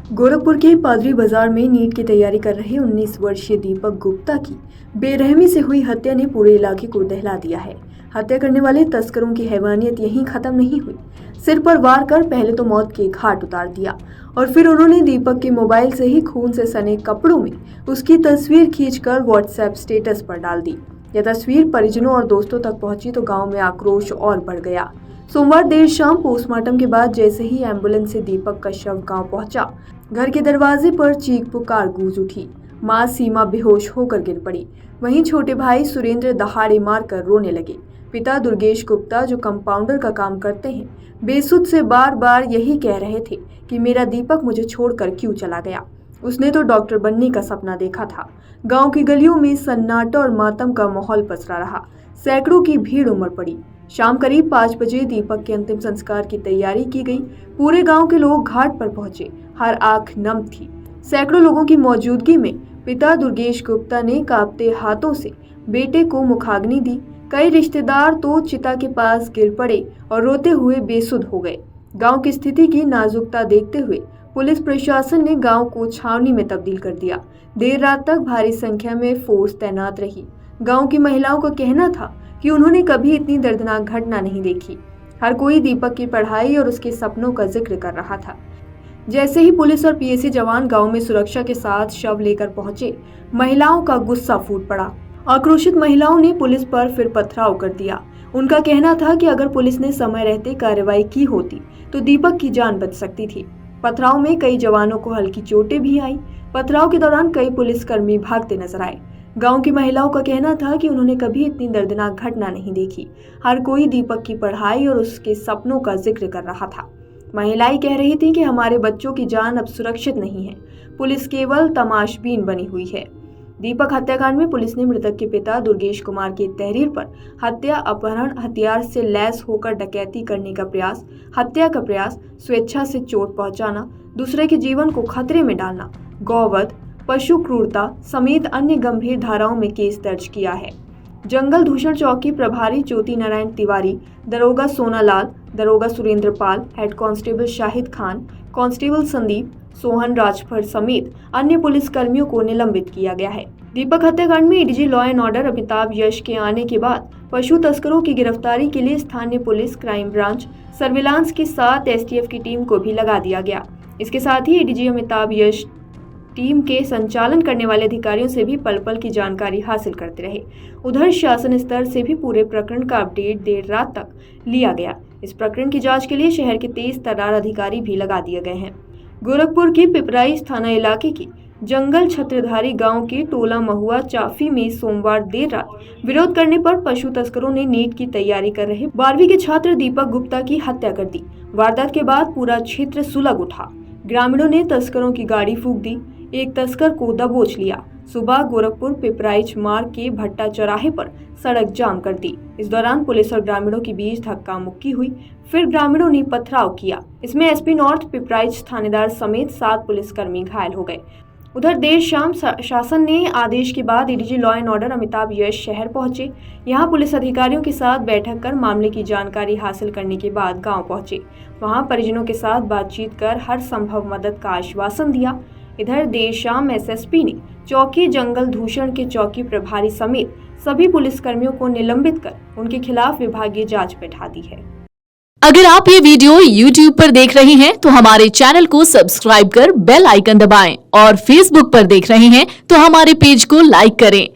गोरखपुर के पादरी बाजार में नीट की तैयारी कर रहे 19 वर्षीय दीपक गुप्ता की बेरहमी से हुई हत्या ने पूरे इलाके को दहला दिया है। हत्या करने वाले तस्करों की हैवानियत यहीं खत्म नहीं हुई। सिर पर वार कर पहले तो मौत के घाट उतार दिया और फिर उन्होंने दीपक के मोबाइल से ही खून से सने कपड़ों में उसकी तस्वीर खींचकर व्हाट्सएप स्टेटस पर डाल दी। यह तस्वीर परिजनों और दोस्तों तक पहुंची तो गाँव में आक्रोश और बढ़ गया। सोमवार देर शाम पोस्टमार्टम के बाद जैसे ही एम्बुलेंस से दीपक का शव गांव पहुंचा, घर के दरवाजे पर चीख पुकार गूंज उठी। मां सीमा बेहोश होकर गिर पड़ी। वहीं छोटे भाई सुरेंद्र दहाड़े मारकर रोने लगे। पिता दुर्गेश गुप्ता, जो कंपाउंडर का काम करते हैं, बेसुध से बार बार यही कह रहे थे कि मेरा दीपक मुझे छोड़कर क्यों चला गया। उसने तो डॉक्टर बनने का सपना देखा था। गांव की गलियों में सन्नाटा और मातम का माहौल पसरा रहा। सैकड़ों की भीड़ उमड़ पड़ी। शाम करीब 5 बजे दीपक के अंतिम संस्कार की तैयारी की गई। पूरे गांव के लोग घाट पर पहुंचे। हर आंख नम थी। सैकड़ों लोगों की मौजूदगी में पिता दुर्गेश गुप्ता ने कांपते हाथों से बेटे को मुखाग्नि दी। कई रिश्तेदार तो चिता के पास गिर पड़े और रोते हुए बेसुध हो गए। गांव की स्थिति की नाजुकता देखते हुए पुलिस प्रशासन ने गांव को छावनी में तब्दील कर दिया। देर रात तक भारी संख्या में फोर्स तैनात रही। गांव की महिलाओं का कहना था कि उन्होंने कभी इतनी दर्दनाक घटना नहीं देखी। हर कोई दीपक की पढ़ाई और उसके सपनों का जिक्र कर रहा था। जैसे ही पुलिस और पीएसी जवान गांव में सुरक्षा के साथ शव लेकर पहुंचे, महिलाओं का गुस्सा फूट पड़ा। आक्रोशित महिलाओं ने पुलिस पर फिर पथराव कर दिया। उनका कहना था कि अगर पुलिस ने समय रहते कार्रवाई की होती तो दीपक की जान बच सकती थी। पथराव में कई जवानों को हल्की चोटें भी आई। पथराव के दौरान कई पुलिसकर्मी भागते नजर आए। गांव की महिलाओं का कहना था कि उन्होंने कभी इतनी दर्दनाक घटना नहीं देखी। हर कोई दीपक की पढ़ाई और उसके सपनों का जिक्र कर रहा था। महिलाएं कह रही थीं कि हमारे बच्चों की जान अब सुरक्षित नहीं है, पुलिस केवल तमाशबीन बनी हुई है। दीपक हत्याकांड में पुलिस ने मृतक के पिता दुर्गेश कुमार की तहरीर पर हत्या, अपहरण, हथियार से लैस होकर डकैती करने का प्रयास, हत्या का प्रयास, स्वेच्छा से चोट पहुंचाना, दूसरे के जीवन को खतरे में डालना, गौवध, पशु क्रूरता समेत अन्य गंभीर धाराओं में केस दर्ज किया है। जंगल दूषण चौकी प्रभारी ज्योति नारायण तिवारी, दरोगा सोनालाल, दरोगा Surendra Pal, head constable Shahid Khan, constable Sandeep, Sohan Rajbhar समेत अन्य पुलिस कर्मियों को निलंबित किया गया है। दीपक हत्याकांड में ADG law and order Amitabh Yash के आने के बाद पशु तस्करों की गिरफ्तारी के लिए स्थानीय पुलिस, क्राइम ब्रांच, सर्विलांस के साथ एसटीएफ की टीम को भी लगा दिया गया। इसके साथ ही एडीजी अमिताभ यश टीम के संचालन करने वाले अधिकारियों से भी पल पल की जानकारी हासिल करते रहे। उधर शासन स्तर से भी पूरे प्रकरण का अपडेट देर रात तक लिया गया। इस प्रकरण की जांच के लिए शहर के 23 तर्रार अधिकारी भी लगा दिए गए हैं। गोरखपुर के पिपराइच थाना इलाके की जंगल छत्रधारी गांव के टोला महुआ चाफी में सोमवार देर रात विरोध करने पर पशु तस्करों ने नीट की तैयारी कर रहे 12वीं के छात्र दीपक गुप्ता की हत्या कर दी। वारदात के बाद पूरा क्षेत्र सुलग उठा। ग्रामीणों ने तस्करों की गाड़ी फूंक दी। एक तस्कर को दबोच लिया। सुबह गोरखपुर पिपराइच मार्ग के भट्टा चौराहे पर सड़क जाम कर दी। इस दौरान पुलिस और ग्रामीणों के बीच धक्का मुक्की हुई। फिर ग्रामीणों ने पथराव किया। इसमें एसपी नॉर्थ पिपराइच थानेदार समेत 7 पुलिसकर्मी घायल हो गए। उधर देर शाम शासन ने आदेश के बाद ADG law and order Amitabh Yash शहर पहुंचे। यहां पुलिस अधिकारियों के साथ बैठक कर मामले की जानकारी हासिल करने के बाद गांव पहुंचे। वहां परिजनों के साथ बातचीत कर हर संभव मदद का आश्वासन दिया। इधर देर शाम एसएसपी ने चौकी जंगल दूषण के चौकी प्रभारी समेत सभी पुलिसकर्मियों को निलंबित कर उनके खिलाफ विभागीय जांच बैठा दी है। अगर आप ये वीडियो YouTube पर देख रहे हैं तो हमारे चैनल को सब्सक्राइब कर बेल आइकन दबाएं और Facebook पर देख रहे हैं तो हमारे पेज को लाइक करें।